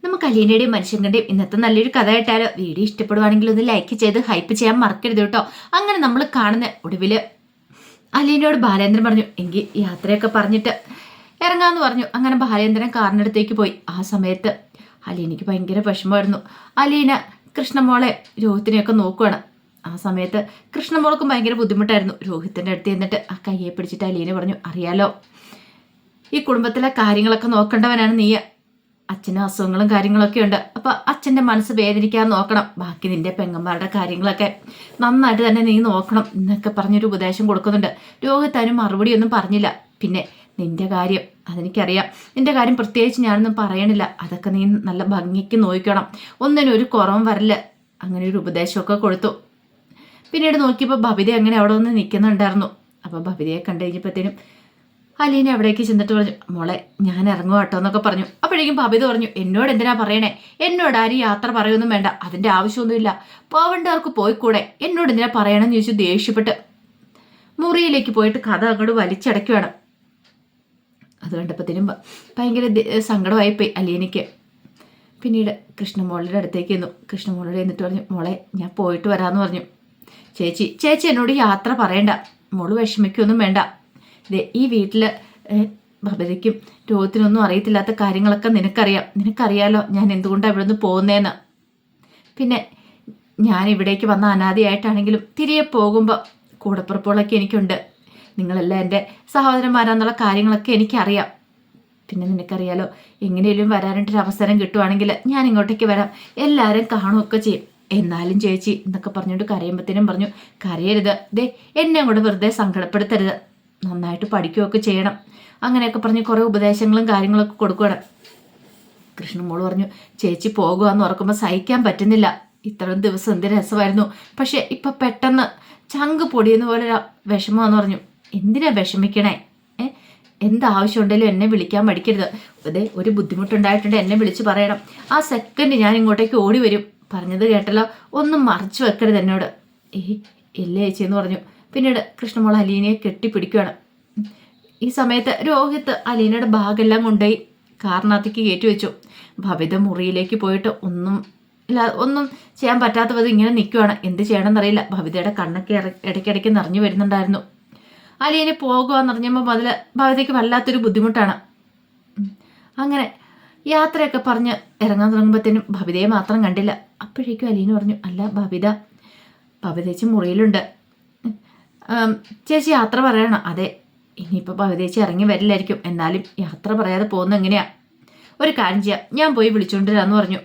നമുക്ക് അലീനയുടെയും മനുഷ്യങ്ങളുടെയും ഇന്നത്തെ നല്ലൊരു കഥ കേട്ടാലോ? വീഡിയോ ഇഷ്ടപ്പെടുവാണെങ്കിൽ ഒന്ന് ലൈക്ക് ചെയ്ത് ഹൈപ്പ് ചെയ്യാൻ മറക്കരുത് കേട്ടോ. അങ്ങനെ നമ്മൾ കാണുന്ന ഒടുവില് അലീനയോട് ബാലേന്ദ്രൻ പറഞ്ഞു, എങ്കിൽ യാത്രയൊക്കെ പറഞ്ഞിട്ട് ഇറങ്ങാന്ന് പറഞ്ഞു. അങ്ങനെ ബാലേന്ദ്രൻ കാറിനടുത്തേക്ക് പോയി. ആ സമയത്ത് അലീനയ്ക്ക് ഭയങ്കര വിഷമമായിരുന്നു. അലീന കൃഷ്ണമോളെ രോഹിത്തിനെയൊക്കെ നോക്കുവാണ്. ആ സമയത്ത് കൃഷ്ണമോൾക്കും ഭയങ്കര ബുദ്ധിമുട്ടായിരുന്നു. രോഹിത്തിന്റെ അടുത്ത് എന്നിട്ട് ആ കയ്യെ പിടിച്ചിട്ട് അലീന പറഞ്ഞു, അറിയാലോ ഈ കുടുംബത്തിലെ കാര്യങ്ങളൊക്കെ നോക്കേണ്ടവനാണ് നീ. അച്ഛനും അസുഖങ്ങളും കാര്യങ്ങളൊക്കെ ഉണ്ട്. അപ്പൊ അച്ഛന്റെ മനസ്സ് വേദനിക്കാതെ നോക്കണം. ബാക്കി നിന്റെ പെങ്ങന്മാരുടെ കാര്യങ്ങളൊക്കെ നന്നായിട്ട് തന്നെ നീ നോക്കണം എന്നൊക്കെ പറഞ്ഞൊരു ഉപദേശം കൊടുക്കുന്നുണ്ട്. രോഹിത് അതിന് മറുപടിയൊന്നും പറഞ്ഞില്ല. പിന്നെ നിന്റെ കാര്യം അതെനിക്കറിയാം, നിന്റെ കാര്യം പ്രത്യേകിച്ച് ഞാനൊന്നും പറയണില്ല. അതൊക്കെ നീ നല്ല ഭംഗിക്ക് നോക്കണം, ഒന്നിനും ഒരു കുറവും വരില്ല. അങ്ങനെ ഒരു ഉപദേശമൊക്കെ കൊടുത്തു. പിന്നീട് നോക്കിയപ്പോൾ ബബിത അങ്ങനെ അവിടെ ഒന്ന് നിൽക്കുന്നുണ്ടായിരുന്നു. അപ്പൊ ബബിതയെ കണ്ടു കഴിഞ്ഞപ്പോഴത്തേനും അലീന അവിടേക്ക് ചെന്നിട്ട് പറഞ്ഞു, മോളെ ഞാൻ ഇറങ്ങുക കേട്ടോ എന്നൊക്കെ പറഞ്ഞു. അപ്പോഴേക്കും ബബിത പറഞ്ഞു, എന്നോട് എന്തിനാ പറയണേ? എന്നോട് ആരും യാത്ര പറയൊന്നും വേണ്ട, അതിന്റെ ആവശ്യമൊന്നുമില്ല. പോവേണ്ടവർക്ക് പോയിക്കൂടെ? എന്നോട് എന്തിനാ പറയണമെന്ന് ചോദിച്ചു ദേഷ്യപ്പെട്ട് മുറിയിലേക്ക് പോയിട്ട് കഥ അങ്ങോട്ട് വലിച്ചടയ്ക്കുവാണ്. അത് കണ്ടപ്പോഴത്തേനും ഭയങ്കര സങ്കടമായി പോയി അലീനയ്ക്ക്. പിന്നീട് കൃഷ്ണമോളുടെ അടുത്തേക്ക് ചെന്നു. കൃഷ്ണമോളോട് എന്നിട്ട് പറഞ്ഞു, മോളെ ഞാൻ പോയിട്ട് വരാമെന്ന് പറഞ്ഞു. ചേച്ചി എന്നോട് യാത്ര പറയണ്ട, മോള് വിഷമിക്കൊന്നും വേണ്ട. ഈ വീട്ടില് ബബിതയ്ക്കും രോഹത്തിനൊന്നും അറിയത്തില്ലാത്ത കാര്യങ്ങളൊക്കെ നിനക്കറിയാലോ ഞാൻ എന്തുകൊണ്ടാണ് ഇവിടെ നിന്ന് പോകുന്നതെന്ന്. പിന്നെ ഞാൻ ഇവിടേക്ക് വന്ന അനാഥയായിട്ടാണെങ്കിലും തിരികെ പോകുമ്പോൾ കൂടപ്പുറപ്പുകളൊക്കെ എനിക്കുണ്ട്. നിങ്ങളെല്ലാം എൻ്റെ സഹോദരന്മാരാന്നുള്ള കാര്യങ്ങളൊക്കെ എനിക്കറിയാം. പിന്നെ നിനക്കറിയാലോ, എങ്ങനെയും വരാനായിട്ടൊരു അവസരം കിട്ടുവാണെങ്കിൽ ഞാൻ ഇങ്ങോട്ടേക്ക് വരാം, എല്ലാവരും കാണുകയൊക്കെ ചെയ്യും. എന്നാലും ചേച്ചി എന്നൊക്കെ പറഞ്ഞുകൊണ്ട് കരയുമ്പത്തേനും പറഞ്ഞു, കരയരുത്, എന്നെ അങ്ങോട്ട് വെറുതെ സങ്കടപ്പെടുത്തരുത്, നന്നായിട്ട് പഠിക്കുകയൊക്കെ ചെയ്യണം. അങ്ങനെയൊക്കെ പറഞ്ഞ് കുറേ ഉപദേശങ്ങളും കാര്യങ്ങളൊക്കെ കൊടുക്കുകയാണ്. കൃഷ്ണമോള് പറഞ്ഞു, ചേച്ചി പോകുകയെന്ന് ഓർക്കുമ്പോൾ സഹിക്കാൻ പറ്റുന്നില്ല. ഇത്രയും ദിവസം എന്ത് രസമായിരുന്നു, പക്ഷെ ഇപ്പൊ പെട്ടെന്ന് ചങ്ക് പൊടിയുന്ന പോലെ വിഷമമെന്ന് പറഞ്ഞു. എന്തിനാ വിഷമിക്കണേ? എന്താവശ്യമുണ്ടെങ്കിലും എന്നെ വിളിക്കാൻ മടിക്കരുത്. ഒരു ബുദ്ധിമുട്ടുണ്ടായിട്ടുണ്ട്, എന്നെ വിളിച്ച് പറയണം. ആ സെക്കൻഡ് ഞാൻ ഇങ്ങോട്ടേക്ക് ഓടി വരും. പറഞ്ഞത് കേട്ടല്ലോ, ഒന്നും മറച്ചു വെക്കരുത് എന്നോട്. ഇല്ല ചേച്ചി എന്ന് പറഞ്ഞു. പിന്നീട് കൃഷ്ണമോൾ അലീനയെ കെട്ടിപ്പിടിക്കുകയാണ്. ഈ സമയത്ത് രോഹിത്ത് അലീനയുടെ ബാഗെല്ലാം കൊണ്ടുപോയി കാറിനകത്തേക്ക് കയറ്റി വെച്ചു. ഭവിത മുറിയിലേക്ക് പോയിട്ട് ഒന്നും ചെയ്യാൻ പറ്റാത്ത വിധം ഇങ്ങനെ നിൽക്കുവാണ്. എന്ത് ചെയ്യണമെന്നറിയില്ല. ഭവിതയുടെ കണ്ണൊക്കെ ഇടയ്ക്കിടയ്ക്ക് നിറഞ്ഞു വരുന്നുണ്ടായിരുന്നു. അലീനെ പോകുകയെന്ന് പറഞ്ഞപ്പോൾ ഭവിതയ്ക്ക് വല്ലാത്തൊരു ബുദ്ധിമുട്ടാണ്. അങ്ങനെ യാത്രയൊക്കെ പറഞ്ഞ് ഇറങ്ങാൻ തുടങ്ങുമ്പോഴത്തേനും ഭവിതയെ മാത്രം കണ്ടില്ല. അപ്പോഴേക്കും അലീന പറഞ്ഞു, അല്ല ഭവിതേച്ചി മുറിയിലുണ്ട്. ചേച്ചി യാത്ര പറയണം. അതെ, ഇനിയിപ്പോൾ ഭവിതേച്ചി ഇറങ്ങി വരില്ലായിരിക്കും, എന്നാലും യാത്ര പറയാതെ പോകുന്ന എങ്ങനെയാ? ഒരു കാര്യം ചെയ്യാം, ഞാൻ പോയി വിളിച്ചുകൊണ്ടിരാന്ന് പറഞ്ഞു.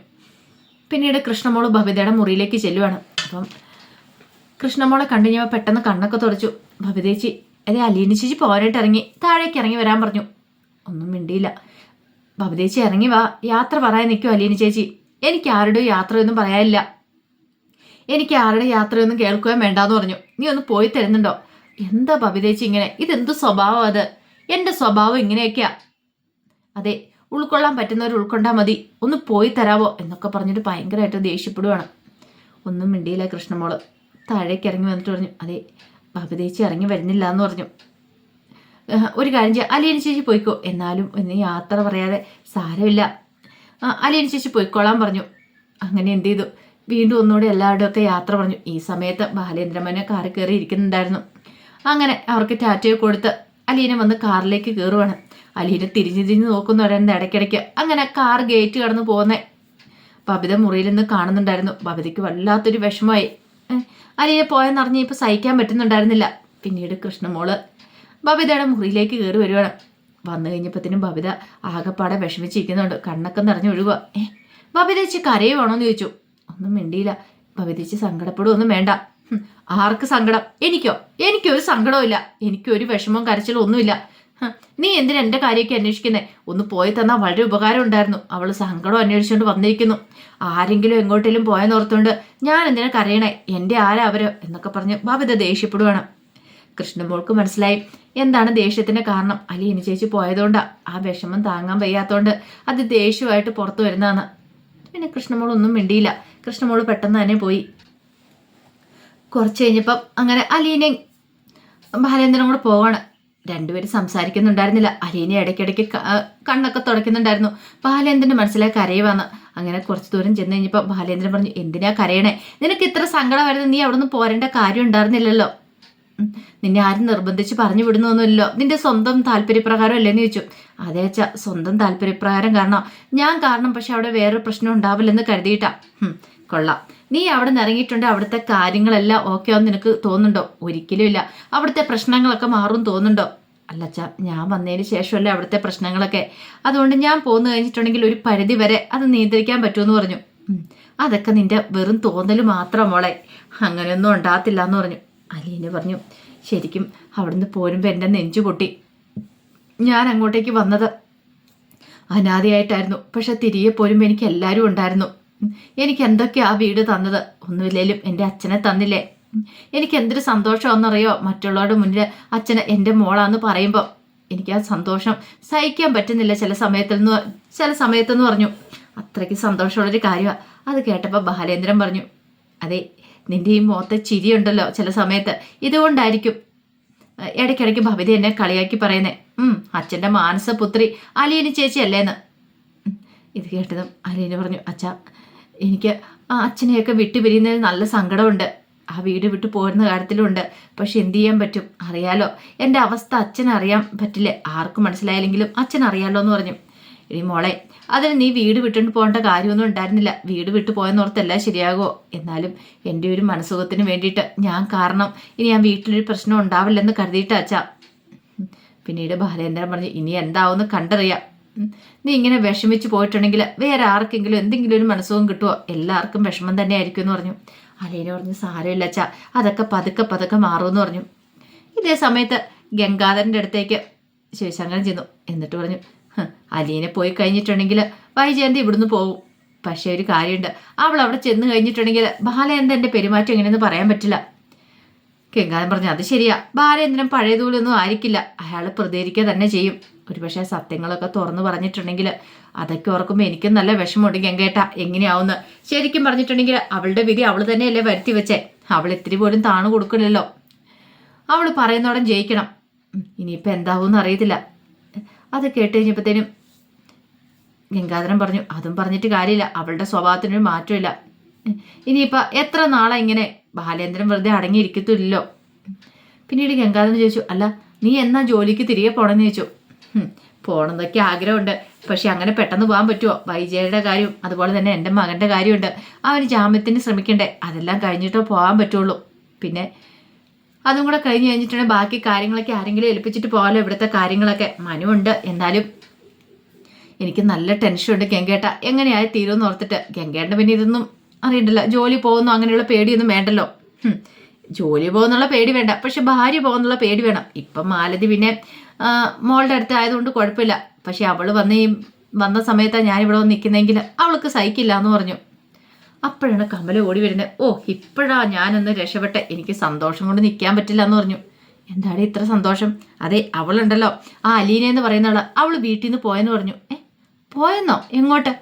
പിന്നീട് കൃഷ്ണമോള് ഭവിതയുടെ മുറിയിലേക്ക് ചെല്ലുവാണ്. അപ്പം കൃഷ്ണമോളെ കണ്ടു കഴിഞ്ഞപ്പോൾ പെട്ടെന്ന് കണ്ണൊക്കെ തുടച്ചു. ഭവിതേച്ചി അലീന ചേച്ചി പോരായിട്ട് ഇറങ്ങി താഴേക്ക് ഇറങ്ങി വരാൻ പറഞ്ഞു. ഒന്നും മിണ്ടിയില്ല. ഭവിതേച്ചി ഇറങ്ങി വാ, യാത്ര പറയാൻ നിൽക്കും അലീന ചേച്ചി. എനിക്ക് ആരുടെയും യാത്രയൊന്നും പറയാനില്ല, എനിക്ക് ആരുടെ യാത്രയൊന്നും കേൾക്കുകയും വേണ്ടാന്ന് പറഞ്ഞു. നീ ഒന്ന് പോയി തരുന്നുണ്ടോ? എന്താ ഭവിതേച്ചി ഇങ്ങനെ? ഇതെന്ത് സ്വഭാവം? അത് എൻ്റെ സ്വഭാവം ഇങ്ങനെയൊക്കെയാ. അതെ, ഉൾക്കൊള്ളാൻ പറ്റുന്നവർ ഉൾക്കൊണ്ടാൽ മതി, ഒന്ന് പോയി തരാവോ എന്നൊക്കെ പറഞ്ഞിട്ട് ഭയങ്കരമായിട്ട് ദേഷ്യപ്പെടുവാണ്. ഒന്നും മിണ്ടിയില്ല കൃഷ്ണമോള്. താഴേക്ക് ഇറങ്ങി വന്നിട്ട് പറഞ്ഞു, അതെ ഭവിതേച്ചി ഇറങ്ങി വരുന്നില്ല എന്ന് പറഞ്ഞു. ഒരു കാര്യം ചെയ്യാം, അലീന ചേച്ചി പോയിക്കോ, എന്നാലും ഇന്ന് യാത്ര പറയാതെ സാരമില്ല, അലീന ചേച്ചി പോയിക്കോളാൻ പറഞ്ഞു. അങ്ങനെ എന്ത് ചെയ്തു, വീണ്ടും ഒന്നുകൂടെ എല്ലാവരുടെയും ഒക്കെ യാത്ര പറഞ്ഞു. ഈ സമയത്ത് ബാലേന്ദ്രമനെ കാറിൽ കയറി ഇരിക്കുന്നുണ്ടായിരുന്നു. അങ്ങനെ അവർക്ക് ടാറ്റയെ കൊടുത്ത് അലീന വന്ന് കാറിലേക്ക് കയറുവാണ്. അലീന തിരിഞ്ഞ് നോക്കുന്നുണ്ടായിരുന്നു ഇടയ്ക്കിടയ്ക്ക്. അങ്ങനെ കാർ ഗേറ്റ് കടന്ന് പോകുന്നേ ബബിത മുറിയിൽ നിന്ന് കാണുന്നുണ്ടായിരുന്നു. ബബിതയ്ക്ക് വല്ലാത്തൊരു വിഷമമായി. അലീന പോയെന്നറിഞ്ഞ് ഇപ്പം സഹിക്കാൻ പറ്റുന്നുണ്ടായിരുന്നില്ല. പിന്നീട് കൃഷ്ണമോള് ബബിതയുടെ മുറിയിലേക്ക് കയറി വരുവാണ്. വന്നു കഴിഞ്ഞപ്പോഴത്തേനും ബബിത ആകെപ്പാടെ വിഷമിച്ചിരിക്കുന്നുണ്ട്. കണ്ണൊക്കെ നിറഞ്ഞു ഒഴുകുക. ബബിതേച്ചി കരയുവാണോന്ന് ചോദിച്ചു. ഒന്നും മിണ്ടിയില്ല. ഭവിതേച്ചി സങ്കടപ്പെടുകയൊന്നും വേണ്ട. ആർക്ക് സങ്കടം? എനിക്കൊരു സങ്കടവും ഇല്ല, എനിക്കൊരു വിഷമവും കരച്ചിലും ഒന്നുമില്ല. നീ എന്തിനാ എൻ്റെ കാര്യമൊക്കെ അന്വേഷിക്കുന്നേ? ഒന്ന് പോയി തന്നാൽ വളരെ ഉപകാരം ഉണ്ടായിരുന്നു. അവള് സങ്കടം അന്വേഷിച്ചുകൊണ്ട് വന്നിരിക്കുന്നു. ആരെങ്കിലും എങ്ങോട്ടേലും പോയെന്നോർത്തുകൊണ്ട് ഞാൻ എന്തിനാ കരയണേ? എൻ്റെ ആരാ അവര് എന്നൊക്കെ പറഞ്ഞ് ഭവിത ദേഷ്യപ്പെടുവാണ്. കൃഷ്ണമോൾക്ക് മനസ്സിലായി എന്താണ് ദേഷ്യത്തിന്റെ കാരണം. അലീന ചേച്ചി പോയതുകൊണ്ടാ ആ വിഷമം താങ്ങാൻ വയ്യാത്തോണ്ട് അത് ദേഷ്യമായിട്ട് പുറത്തു വരുന്നതാണ്. പിന്നെ കൃഷ്ണമോൾ ഒന്നും മിണ്ടിയില്ല. കൃഷ്ണമോള് പെട്ടെന്ന് തന്നെ പോയി. കുറച്ച് കഴിഞ്ഞപ്പം അങ്ങനെ അലീനയും ബാലേന്ദ്രനും കൂടെ പോവാണ്. രണ്ടുപേരും സംസാരിക്കുന്നുണ്ടായിരുന്നില്ല. അലീന ഇടയ്ക്കിടയ്ക്ക് കണ്ണൊക്കെ തുടയ്ക്കുന്നുണ്ടായിരുന്നു. ബാലേന്ദ്രന് മനസ്സിലായി കരയുവാന്ന്. അങ്ങനെ കുറച്ച് ദൂരം ചെന്ന് കഴിഞ്ഞപ്പോൾ ബാലേന്ദ്രൻ പറഞ്ഞു, എന്തിനാ കരയണേ? നിനക്ക് ഇത്ര സങ്കടം വരുന്നത് നീ അവിടെ നിന്ന് പോരേണ്ട കാര്യം ഉണ്ടായിരുന്നില്ലല്ലോ. നിന്നെ ആരും നിർബന്ധിച്ച് പറഞ്ഞു വിടുന്നൊന്നുമില്ലല്ലോ, നിന്റെ സ്വന്തം താല്പര്യപ്രകാരം അല്ലേന്ന് ചോദിച്ചു. അതേ അച്ഛാ, സ്വന്തം താല്പര്യപ്രകാരം ഞാൻ കാരണം പക്ഷെ അവിടെ വേറൊരു പ്രശ്നം ഉണ്ടാവില്ലെന്ന് കരുതിയിട്ടാ. കൊള്ളാം, നീ അവിടെ നിന്ന് ഇറങ്ങിയിട്ടുണ്ട്, അവിടുത്തെ കാര്യങ്ങളെല്ലാം ഓക്കെ ആവും നിനക്ക് തോന്നുന്നുണ്ടോ? ഒരിക്കലും ഇല്ല. അവിടുത്തെ പ്രശ്നങ്ങളൊക്കെ മാറും തോന്നുന്നുണ്ടോ? അല്ലച്ചാ, ഞാൻ വന്നതിന് ശേഷമല്ലേ അവിടുത്തെ പ്രശ്നങ്ങളൊക്കെ. അതുകൊണ്ട് ഞാൻ പോന്നു കഴിഞ്ഞിട്ടുണ്ടെങ്കിൽ ഒരു പരിധി വരെ അത് നിയന്ത്രിക്കാൻ പറ്റുമെന്ന് പറഞ്ഞു. അതൊക്കെ നിന്റെ വെറും തോന്നൽ മാത്രം മോളെ, അങ്ങനെയൊന്നും ഉണ്ടാകത്തില്ല എന്ന് പറഞ്ഞു. അലീന പറഞ്ഞു, ശരിക്കും അവിടുന്ന് പോരുമ്പോൾ എൻ്റെ നെഞ്ചു പൊട്ടി. ഞാൻ അങ്ങോട്ടേക്ക് വന്നത് അനാഥയായിട്ടായിരുന്നു, പക്ഷെ തിരികെ പോരുമ്പോൾ എനിക്ക് എല്ലാവരും ഉണ്ടായിരുന്നു. എനിക്ക് എന്തൊക്കെയാ ആ വീട് തന്നത്? ഒന്നുമില്ലേലും എൻ്റെ അച്ഛനെ തന്നില്ലേ? എനിക്ക് എന്തൊരു സന്തോഷമാണെന്നറിയോ മറ്റുള്ളവരുടെ മുന്നിൽ അച്ഛനെ എൻ്റെ മോളാന്ന് പറയുമ്പോൾ. എനിക്ക് ആ സന്തോഷം സഹിക്കാൻ പറ്റുന്നില്ല ചില സമയത്തെന്ന് പറഞ്ഞു. അത്രയ്ക്ക് സന്തോഷമുള്ളൊരു കാര്യമാണ്. അത് കേട്ടപ്പോൾ ബാലേന്ദ്രൻ പറഞ്ഞു, അതെ, നിന്റെ ഈ മുഖത്തെ ചിരിയുണ്ടല്ലോ ചില സമയത്ത്, ഇതുകൊണ്ടായിരിക്കും ഇടയ്ക്കിടയ്ക്ക് ഭവിത എന്നെ കളിയാക്കി പറയുന്നേ. അച്ഛൻ്റെ മാനസപുത്രി അലീന ചേച്ചി അല്ലേന്ന്. ഇത് കേട്ടതും അലീന പറഞ്ഞു, അച്ഛാ, എനിക്ക് ആ അച്ഛനെയൊക്കെ വിട്ടുപിരിയുന്നതിൽ നല്ല സങ്കടമുണ്ട്. ആ വീട് വിട്ടു പോരുന്ന കാര്യത്തിലുണ്ട്. പക്ഷെ എന്ത് ചെയ്യാൻ പറ്റും? അറിയാലോ എൻ്റെ അവസ്ഥ അച്ഛനറിയാൻ പറ്റില്ലേ? ആർക്കും മനസ്സിലായില്ലെങ്കിലും അച്ഛനറിയാലോ എന്ന് പറഞ്ഞു. ഇനി മോളെ, അതിന് നീ വീട് വിട്ടുകൊണ്ട് പോകേണ്ട കാര്യമൊന്നും ഉണ്ടായിരുന്നില്ല. വീട് വിട്ടു പോയെന്നോർത്തെല്ലാം ശരിയാകുമോ? എന്നാലും എൻ്റെ ഒരു മനസ്സുഖത്തിന് വേണ്ടിയിട്ട് ഞാൻ കാരണം ഇനി ആ വീട്ടിലൊരു പ്രശ്നം ഉണ്ടാവില്ലെന്ന് കരുതിയിട്ട് അച്ഛാ. പിന്നീട് ബാലേന്ദ്രൻ പറഞ്ഞു, ഇനി എന്താവുമെന്ന് കണ്ടറിയാം. നീ ഇങ്ങനെ വിഷമിച്ച് പോയിട്ടുണ്ടെങ്കിൽ വേറെ ആർക്കെങ്കിലും എന്തെങ്കിലും ഒരു മനസ്സുഖം കിട്ടുമോ? എല്ലാവർക്കും വിഷമം തന്നെ ആയിരിക്കും എന്ന് പറഞ്ഞു. അലീന പറഞ്ഞു, സാരമില്ല അച്ഛാ, അതൊക്കെ പതുക്കെ മാറുമെന്ന് പറഞ്ഞു. ഇതേ സമയത്ത് ഗംഗാധരൻ്റെ അടുത്തേക്ക് ശിവശങ്കരൻ ചെന്നു. എന്നിട്ട് പറഞ്ഞു, അലീനെ പോയി കഴിഞ്ഞിട്ടുണ്ടെങ്കിൽ വൈജയന്തി ഇവിടുന്ന് പോകും. പക്ഷേ ഒരു കാര്യമുണ്ട്, അവൾ അവിടെ ചെന്ന് കഴിഞ്ഞിട്ടുണ്ടെങ്കിൽ ബാലേന്ദ്രൻ്റെ പെരുമാറ്റം എങ്ങനെയെന്ന് പറയാൻ പറ്റില്ല. ഗംഗാധരൻ പറഞ്ഞു, അത് ശരിയാ, ബാലേന്ദ്രൻ പഴയതുപോലൊന്നും ആയിരിക്കില്ല. അയാൾ പ്രതികരിക്കുക തന്നെ ചെയ്യും. ഒരുപക്ഷെ സത്യങ്ങളൊക്കെ തുറന്നു പറഞ്ഞിട്ടുണ്ടെങ്കിൽ അതൊക്കെ ഓർക്കുമ്പോൾ എനിക്കും നല്ല വിഷമമുണ്ട് ഗംഗേട്ട. എങ്ങനെയാവുന്ന ശരിക്കും പറഞ്ഞിട്ടുണ്ടെങ്കിൽ അവളുടെ വിധി അവൾ തന്നെയല്ലേ വരുത്തി വെച്ചേ. അവൾ ഇത്തിരി പോലും താണു കൊടുക്കില്ലല്ലോ. അവൾ പറയുന്നോടം ജയിക്കണം. ഇനിയിപ്പോൾ എന്താവുമെന്ന് അറിയത്തില്ല. അത് കേട്ട് കഴിഞ്ഞപ്പോഴത്തേനും ഗംഗാധരൻ പറഞ്ഞു, അതും പറഞ്ഞിട്ട് കാര്യമില്ല, അവളുടെ സ്വഭാവത്തിനൊരു മാറ്റമില്ല. ഇനിയിപ്പോൾ എത്ര നാളെ ഇങ്ങനെ ബാലേന്ദ്രൻ വെറുതെ അടങ്ങിയിരിക്കത്തില്ലല്ലോ. പിന്നീട് ഗംഗാധരൻ ചോദിച്ചു, അല്ല നീ എന്നാ ജോലിക്ക് തിരികെ പോകണമെന്ന് ചോദിച്ചു. പോകണമെന്നൊക്കെ ആഗ്രഹമുണ്ട്, പക്ഷെ അങ്ങനെ പെട്ടെന്ന് പോകാൻ പറ്റുമോ? വൈജയുടെ കാര്യം അതുപോലെ തന്നെ എൻ്റെ മകൻ്റെ കാര്യമുണ്ട്. അവന് ജാമ്യത്തിന് ശ്രമിക്കണ്ടേ? അതെല്ലാം കഴിഞ്ഞിട്ടോ പോകാൻ പറ്റുള്ളൂ. പിന്നെ അതും കൂടെ കഴിഞ്ഞ് കഴിഞ്ഞിട്ടുണ്ടെങ്കിൽ ബാക്കി കാര്യങ്ങളൊക്കെ ആരെങ്കിലും ഏൽപ്പിച്ചിട്ട് പോകാമല്ലോ. ഇവിടുത്തെ കാര്യങ്ങളൊക്കെ മനുണ്ട്. എന്നാലും എനിക്ക് നല്ല ടെൻഷനുണ്ട് ഗംഗേട്ട, എങ്ങനെയായി തീരുമെന്ന് ഓർത്തിട്ട്. ഗംഗേട്ടൻ്റെ പിന്നെ ഇതൊന്നും അറിയണ്ടല്ലോ, ജോലി പോകുന്നു അങ്ങനെയുള്ള പേടിയൊന്നും വേണ്ടല്ലോ. ജോലി പോകുന്നുള്ള പേടി വേണ്ട, പക്ഷെ ഭാര്യ പോകുന്നുള്ള പേടി വേണം. ഇപ്പം മാലതി പിന്നെ മോളുടെ അടുത്ത് ആയതുകൊണ്ട് കുഴപ്പമില്ല. പക്ഷെ അവൾ വന്ന സമയത്താണ് ഞാനിവിടെ വന്ന് നിൽക്കുന്നതെങ്കിൽ അവൾക്ക് സഹിക്കില്ല എന്ന് പറഞ്ഞു. അപ്പോഴാണ് കമല ഓടി വരുന്നത്. ഓ, ഇപ്പോഴാ ഞാനൊന്ന് രക്ഷപ്പെട്ടെ, എനിക്ക് സന്തോഷം കൊണ്ട് നിൽക്കാൻ പറ്റില്ല എന്ന് പറഞ്ഞു. എന്താണ് ഇത്ര സന്തോഷം? അതെ, അവളുണ്ടല്ലോ ആ അലീന എന്ന് പറയുന്നവള്, അവൾ വീട്ടിൽ നിന്ന് പോയെന്ന് പറഞ്ഞു. പോയെന്നോ? എങ്ങോട്ട്?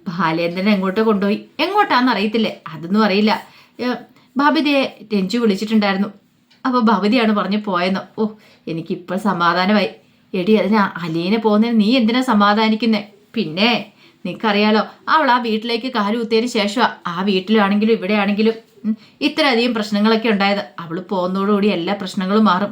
ബാലേന്ദ്രൻ എങ്ങോട്ടോ കൊണ്ടുപോയി. എങ്ങോട്ടാന്ന് അറിയത്തില്ലേ? അതൊന്നും അറിയില്ല. ഭവിതയെ രഞ്ജു വിളിച്ചിട്ടുണ്ടായിരുന്നു. അപ്പോൾ ഭവിതയാണ് പറഞ്ഞു പോയെന്നോ. ഓ, എനിക്കിപ്പോൾ സമാധാനമായി. എടി, അതിന് അലീന പോകുന്നതിന് നീ എന്തിനാ സമാധാനിക്കുന്നേ? പിന്നെ നിനക്കറിയാലോ, അവൾ ആ വീട്ടിലേക്ക് കാലുകുത്തിയതിന് ശേഷമാണ് ആ വീട്ടിലാണെങ്കിലും ഇവിടെ ആണെങ്കിലും ഇത്രയധികം പ്രശ്നങ്ങളൊക്കെ ഉണ്ടായത്. അവൾ പോകുന്നതോടുകൂടി എല്ലാ പ്രശ്നങ്ങളും മാറും.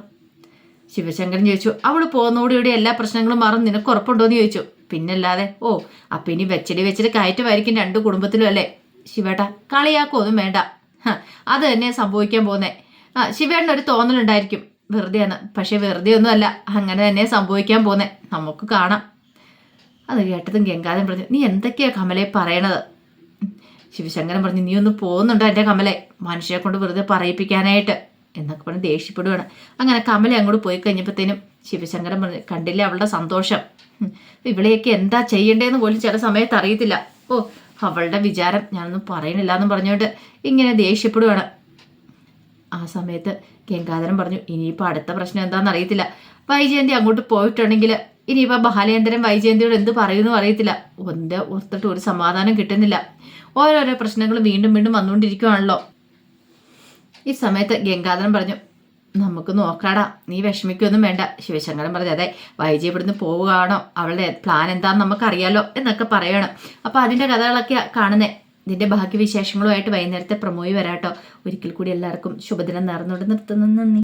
ശിവശങ്കരൻ ചോദിച്ചു, അവൾ പോകുന്നതോടുകൂടി എല്ലാ പ്രശ്നങ്ങളും മാറും നിനക്ക് ഉറപ്പുണ്ടോയെന്ന് ചോദിച്ചു. പിന്നല്ലാതെ. ഓ, അപ്പം ഇനി വെച്ചിട്ട് കയറ്റമായിരിക്കും രണ്ടു കുടുംബത്തിലും അല്ലേ? ശിവേട്ടാ, കളിയാക്കൊന്നും വേണ്ട. അത് തന്നെ സംഭവിക്കാൻ പോകുന്നേ. ശിവേട്ടനൊരു തോന്നലുണ്ടായിരിക്കും വെറുതെയാണ്, പക്ഷെ വെറുതെ ഒന്നും അല്ല, അങ്ങനെ തന്നെ സംഭവിക്കാൻ പോകുന്നേ. നമുക്ക് കാണാം. അത് കേട്ടതും ഗംഗാധരൻ പറഞ്ഞു, നീ എന്തൊക്കെയാ കമലെ പറയണത്? ശിവശങ്കരൻ പറഞ്ഞു, നീ ഒന്ന് പോകുന്നുണ്ടോ എൻ്റെ കമലെ, മനുഷ്യരെ കൊണ്ട് വെറുതെ പറയിപ്പിക്കാനായിട്ട് എന്നൊക്കെ പറഞ്ഞ് ദേഷ്യപ്പെടുവാണ്. അങ്ങനെ കമല അങ്ങോട്ട് പോയി കഴിഞ്ഞപ്പോഴത്തേനും ശിവശങ്കരൻ പറഞ്ഞു, കണ്ടില്ലേ അവളുടെ സന്തോഷം? ഇവളെയൊക്കെ എന്താ ചെയ്യണ്ടേന്ന് പോലും ചില സമയത്ത് അറിയത്തില്ല. ഓ, അവളുടെ വിചാരം ഞാനൊന്നും പറയണില്ല എന്നും പറഞ്ഞുകൊണ്ട് ഇങ്ങനെ ദേഷ്യപ്പെടുവാണ്. ആ സമയത്ത് ഗംഗാധരൻ പറഞ്ഞു, ഇനിയിപ്പോൾ അടുത്ത പ്രശ്നം എന്താണെന്ന് അറിയത്തില്ല. വൈജയന്തി അങ്ങോട്ട് പോയിട്ടുണ്ടെങ്കിൽ ഇനിയിപ്പോൾ ബാലേന്ദ്രൻ വൈജയന്തിയോട് എന്ത് പറയുമെന്നും അറിയത്തില്ല. ഓർത്തിട്ട് ഒരു സമാധാനം കിട്ടുന്നില്ല. ഓരോരോ പ്രശ്നങ്ങൾ വീണ്ടും വീണ്ടും വന്നുകൊണ്ടിരിക്കുകയാണല്ലോ. ഈ സമയത്ത് ഗംഗാധരൻ പറഞ്ഞു, നമുക്ക് നോക്കാടാ, നീ വിഷമിക്കൊന്നും വേണ്ട. ശിവശങ്കരൻ പറഞ്ഞു, അതെ വൈജി ഇവിടുന്ന് പോവുകയാണോ, അവളുടെ പ്ലാൻ എന്താണെന്ന് നമുക്കറിയാലോ എന്നൊക്കെ പറയണം. അപ്പോൾ അതിൻ്റെ കഥകളൊക്കെ കാണുന്നേ. ഇതിൻ്റെ ഭാഗ്യവിശേഷങ്ങളുമായിട്ട് വൈകുന്നേരത്തെ പ്രൊമോയി വരാട്ടോ. ഒരിക്കൽ കൂടി എല്ലാവർക്കും ശുഭദിനം നേർന്നുകൊണ്ട് നിർത്തുന്നു. നന്ദി.